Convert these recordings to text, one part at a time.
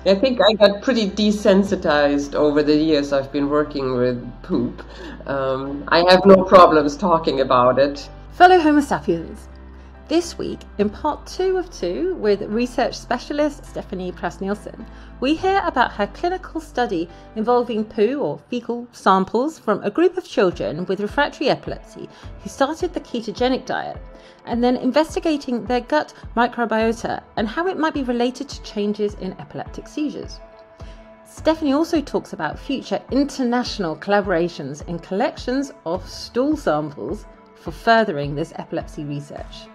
I think I got pretty desensitized over the years I've been working with poop. I have no problems talking about it. Fellow Homo sapiens, this week, in part 2 of 2 with research specialist Stefanie Prast-Nielsen, we hear about her clinical study involving poo or fecal samples from a group of children with refractory epilepsy who started the ketogenic diet, and then investigating their gut microbiota and how it might be related to changes in epileptic seizures. Stefanie also talks about future international collaborations in collections of stool samples for furthering this epilepsy research.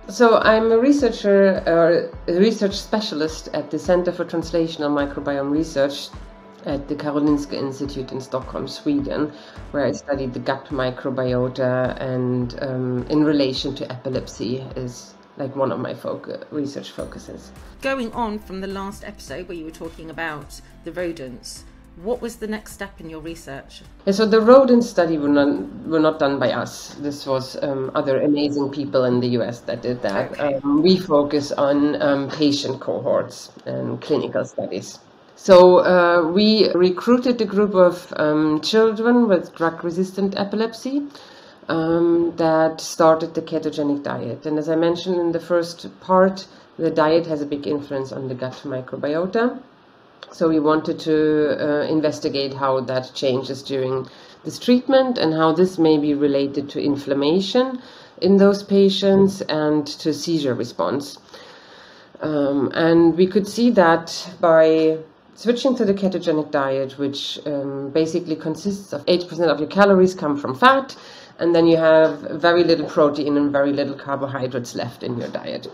So I'm a researcher, a research specialist at the Center for Translational Microbiome Research at the Karolinska Institute in Stockholm, Sweden, where I studied the gut microbiota, and in relation to epilepsy is like one of my research focuses. Going on from the last episode where you were talking about the rodents, what was the next step in your research? And so the rodent study were not done by us. This was other amazing people in the US that did that. Okay. We focus on patient cohorts and clinical studies. So we recruited a group of children with drug-resistant epilepsy that started the ketogenic diet. And as I mentioned in the first part, the diet has a big influence on the gut microbiota. So we wanted to investigate how that changes during this treatment and how this may be related to inflammation in those patients and to seizure response. And we could see that by switching to the ketogenic diet, which basically consists of 80% of your calories come from fat, and then you have very little protein and very little carbohydrates left in your diet.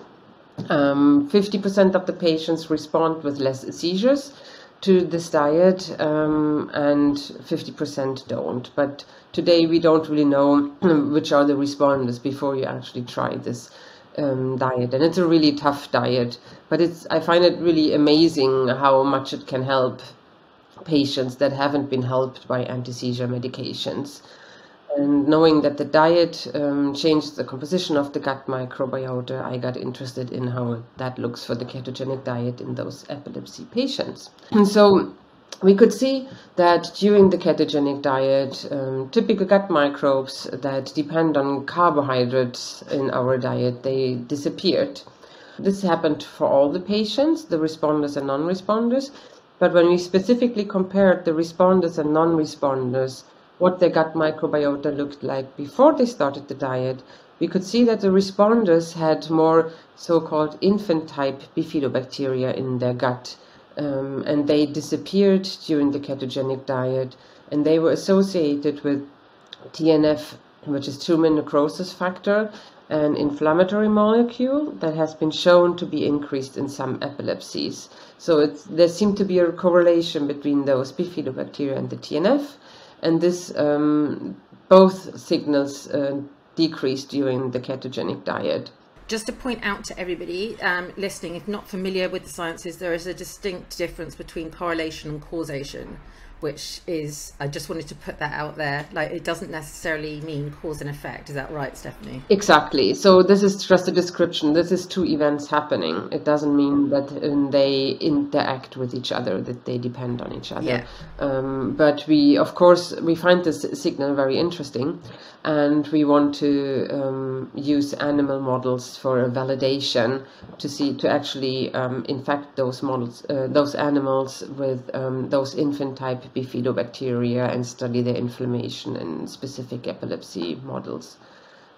50% of the patients respond with less seizures to this diet, and 50% don't. But today we don't really know which are the responders before you actually try this diet. And it's a really tough diet, but I find it really amazing how much it can help patients that haven't been helped by anti-seizure medications. And knowing that the diet changes the composition of the gut microbiota, I got interested in how that looks for the ketogenic diet in those epilepsy patients. And so we could see that during the ketogenic diet, typical gut microbes that depend on carbohydrates in our diet, they disappeared. This happened for all the patients, the responders and non-responders. But when we specifically compared the responders and non-responders, what their gut microbiota looked like before they started the diet, we could see that the responders had more so-called infant-type bifidobacteria in their gut, and they disappeared during the ketogenic diet, and they were associated with TNF, which is tumor necrosis factor, an inflammatory molecule that has been shown to be increased in some epilepsies. So there seemed to be a correlation between those bifidobacteria and the TNF, and this both signals decreased during the ketogenic diet. Just to point out to everybody listening, if not familiar with the sciences, there is a distinct difference between correlation and causation, which is, I just wanted to put that out there. Like, it doesn't necessarily mean cause and effect. Is that right, Stefanie? Exactly. So this is just a description. This is two events happening. It doesn't mean that they interact with each other, that they depend on each other. Yeah. But we, of course, we find this signal very interesting, and we want to use animal models for a validation to actually infect those models, those animals with those infant-type bifidobacteria and study their inflammation in specific epilepsy models.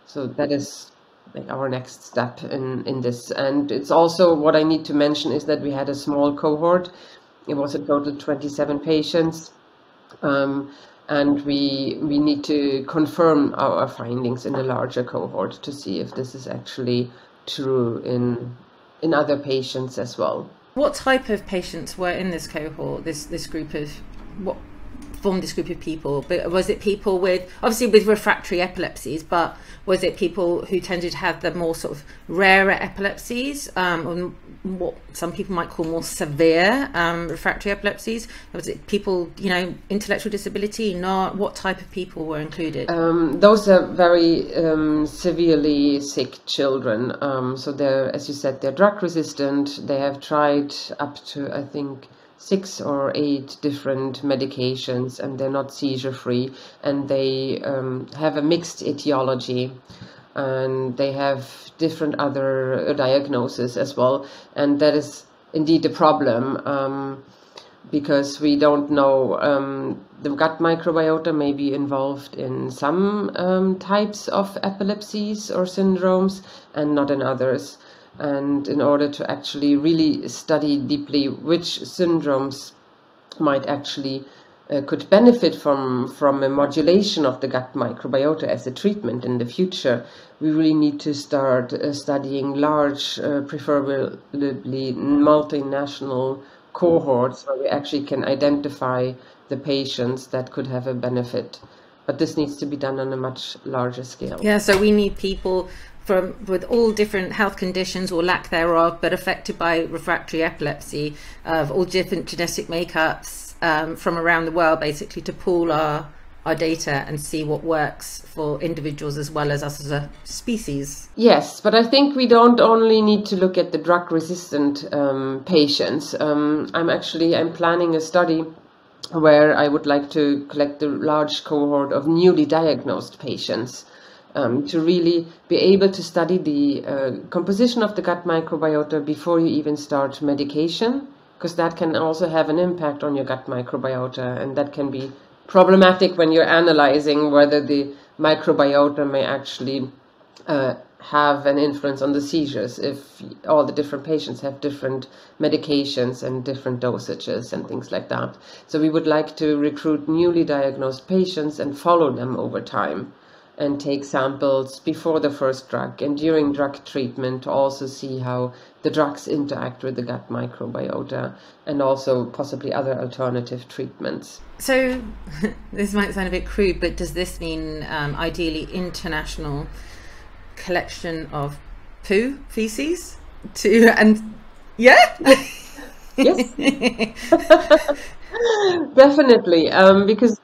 So that is like our next step in this. And it's also, what I need to mention is that we had a small cohort. It was a total 27 patients. And we need to confirm our findings in a larger cohort to see if this is actually true in other patients as well. What type of patients were in this cohort, this group of, what formed this group of people? But was it people with, obviously with refractory epilepsies, but was it people who tended to have the more sort of rarer epilepsies, or what some people might call more severe refractory epilepsies? Was it people, intellectual disability? Not what type of people were included? Those are very severely sick children. So they're, as you said, they're drug resistant. They have tried up to, I think, 6 or 8 different medications, and they're not seizure-free, and they have a mixed etiology, and they have different other diagnoses as well, and that is indeed a problem, because we don't know, the gut microbiota may be involved in some types of epilepsies or syndromes and not in others. And in order to actually really study deeply which syndromes might actually could benefit from a modulation of the gut microbiota as a treatment in the future, we really need to start studying large, preferably multinational cohorts where we actually can identify the patients that could have a benefit. But this needs to be done on a much larger scale. Yeah, so we need people with all different health conditions or lack thereof, but affected by refractory epilepsy, of all different genetic makeups from around the world, basically, to pool our data and see what works for individuals as well as us as a species. Yes, but I think we don't only need to look at the drug-resistant patients. I'm planning a study where I would like to collect a large cohort of newly diagnosed patients, to really be able to study the composition of the gut microbiota before you even start medication, because that can also have an impact on your gut microbiota, and that can be problematic when you're analyzing whether the microbiota may actually have an influence on the seizures, if all the different patients have different medications and different dosages and things like that. So we would like to recruit newly diagnosed patients and follow them over time, and take samples before the first drug and during drug treatment to also see how the drugs interact with the gut microbiota, and also possibly other alternative treatments. So this might sound a bit crude, but does this mean ideally international collection of poo, feces yeah? Yes. Definitely, because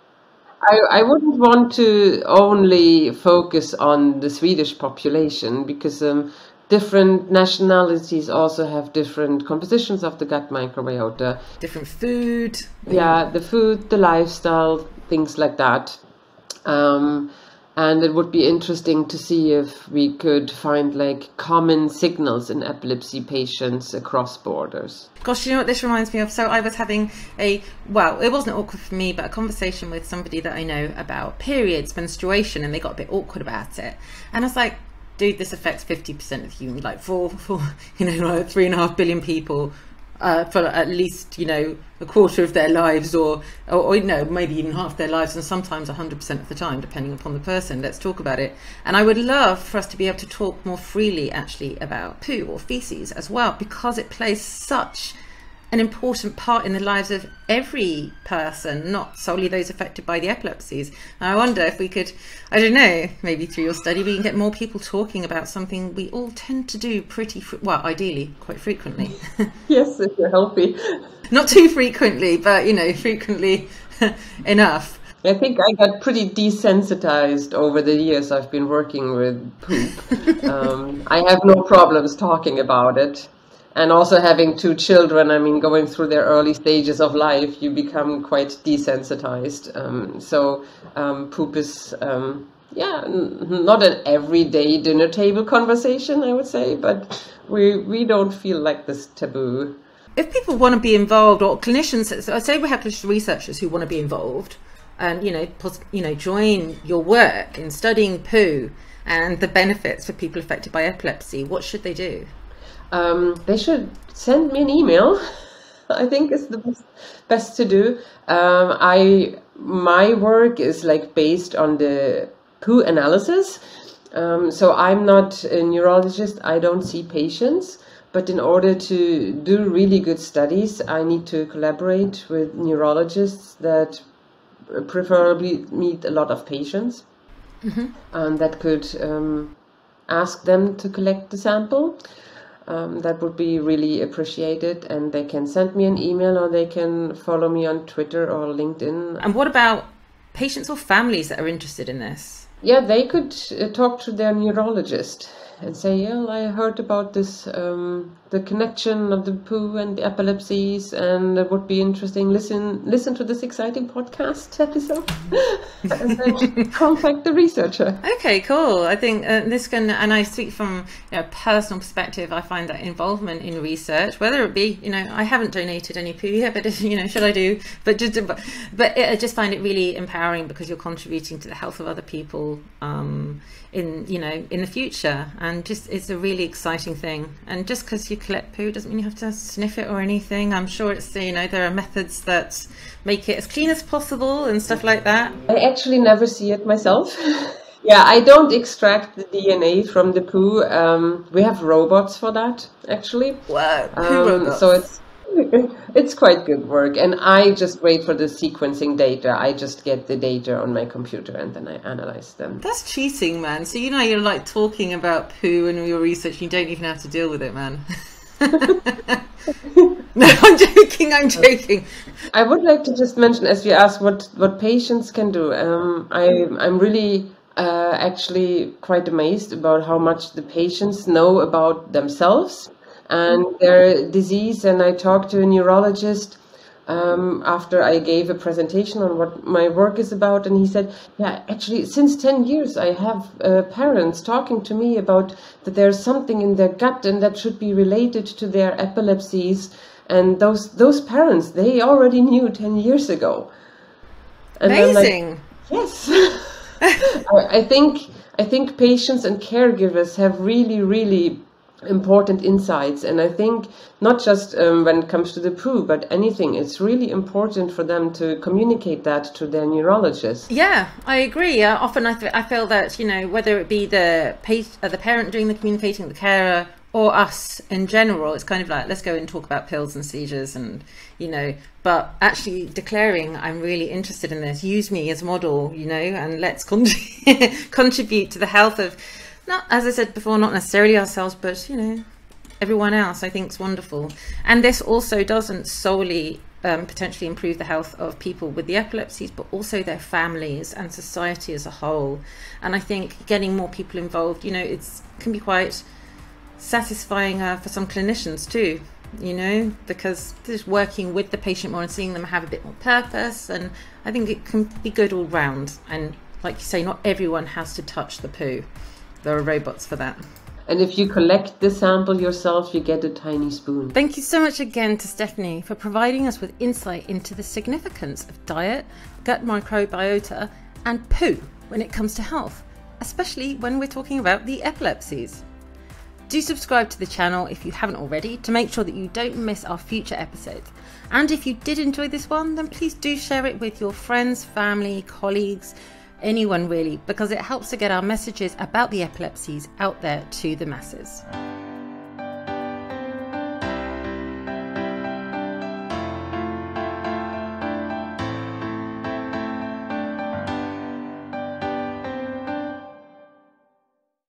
I wouldn't want to only focus on the Swedish population, because different nationalities also have different compositions of the gut microbiota. Different food. Yeah, the food, the lifestyle, things like that. And it would be interesting to see if we could find like common signals in epilepsy patients across borders. Gosh, you know what this reminds me of? So I was having it wasn't awkward for me, but a conversation with somebody that I know about periods, menstruation, and they got a bit awkward about it. And I was like, dude, this affects 50% of humans, like for like 3.5 billion people, for at least, a quarter of their lives, or maybe even half their lives, and sometimes 100% of the time, depending upon the person. Let's talk about it. And I would love for us to be able to talk more freely actually about poo or feces as well, because it plays such an important part in the lives of every person, not solely those affected by the epilepsies. And I wonder if we could, I don't know, maybe through your study we can get more people talking about something we all tend to do ideally quite frequently. Yes, if you're healthy. Not too frequently, but frequently enough. I think I got pretty desensitized over the years I've been working with poop. I have no problems talking about it. And also having 2 children, going through their early stages of life, you become quite desensitized. So poop is, not an everyday dinner table conversation, I would say, but we don't feel like this taboo. If people want to be involved, or clinicians, so say we have clinician researchers who want to be involved and, join your work in studying poo and the benefits for people affected by epilepsy, what should they do? They should send me an email. I think it's the best to do. My work is based on the poo analysis. So I'm not a neurologist. I don't see patients. But in order to do really good studies, I need to collaborate with neurologists that preferably meet a lot of patients. Mm-hmm. And that could ask them to collect the sample. That would be really appreciated, and they can send me an email, or they can follow me on Twitter or LinkedIn. And what about patients or families that are interested in this? Yeah, they could talk to their neurologist. and say, yeah, I heard about this, the connection of the poo and the epilepsies, and it would be interesting. Listen to this exciting podcast episode, and then contact the researcher. Okay, cool. I think this can, and I speak from a personal perspective. I find that involvement in research, whether it be, I haven't donated any poo yet, but should I do? But I just find it really empowering because you're contributing to the health of other people. In the future, and just it's a really exciting thing. And just because you collect poo doesn't mean you have to sniff it or anything. I'm sure it's there are methods that make it as clean as possible and stuff like that. I actually never see it myself. Yeah, I don't extract the DNA from the poo. We have robots for that, actually. Wow, poo robots. So it's quite good work, and I just wait for the sequencing data. I just get the data on my computer and then I analyze them. That's cheating, man. So you're like talking about poo and your research, you don't even have to deal with it, man. No, I'm joking. I would like to just mention, as you asked what patients can do, I'm really actually quite amazed about how much the patients know about themselves and their disease. And I talked to a neurologist after I gave a presentation on what my work is about, and he said, yeah, actually since 10 years I have parents talking to me about that there's something in their gut and that should be related to their epilepsies, and those parents, they already knew 10 years ago. And amazing. I'm like, yes. I think patients and caregivers have really important insights, and I think not just when it comes to the poo, but anything, it's really important for them to communicate that to their neurologist. Yeah, I agree. Often I feel that whether it be the parent doing the communicating, the carer, or us in general, it's kind of like, let's go and talk about pills and seizures, and but actually declaring, I'm really interested in this, use me as a model, and let's contribute to the health of, not, as I said before, not necessarily ourselves, but everyone else. I think it's wonderful. And this also doesn't solely potentially improve the health of people with the epilepsies, but also their families and society as a whole. And I think getting more people involved, it can be quite satisfying for some clinicians too, because just working with the patient more and seeing them have a bit more purpose. And I think it can be good all round. And like you say, not everyone has to touch the poo. There are robots for that. And if you collect the sample yourself, you get a tiny spoon. Thank you so much again to Stefanie for providing us with insight into the significance of diet, gut microbiota, and poo when it comes to health, especially when we're talking about the epilepsies. Do subscribe to the channel if you haven't already to make sure that you don't miss our future episodes. And if you did enjoy this one, then please do share it with your friends, family, colleagues, anyone really, because it helps to get our messages about the epilepsies out there to the masses.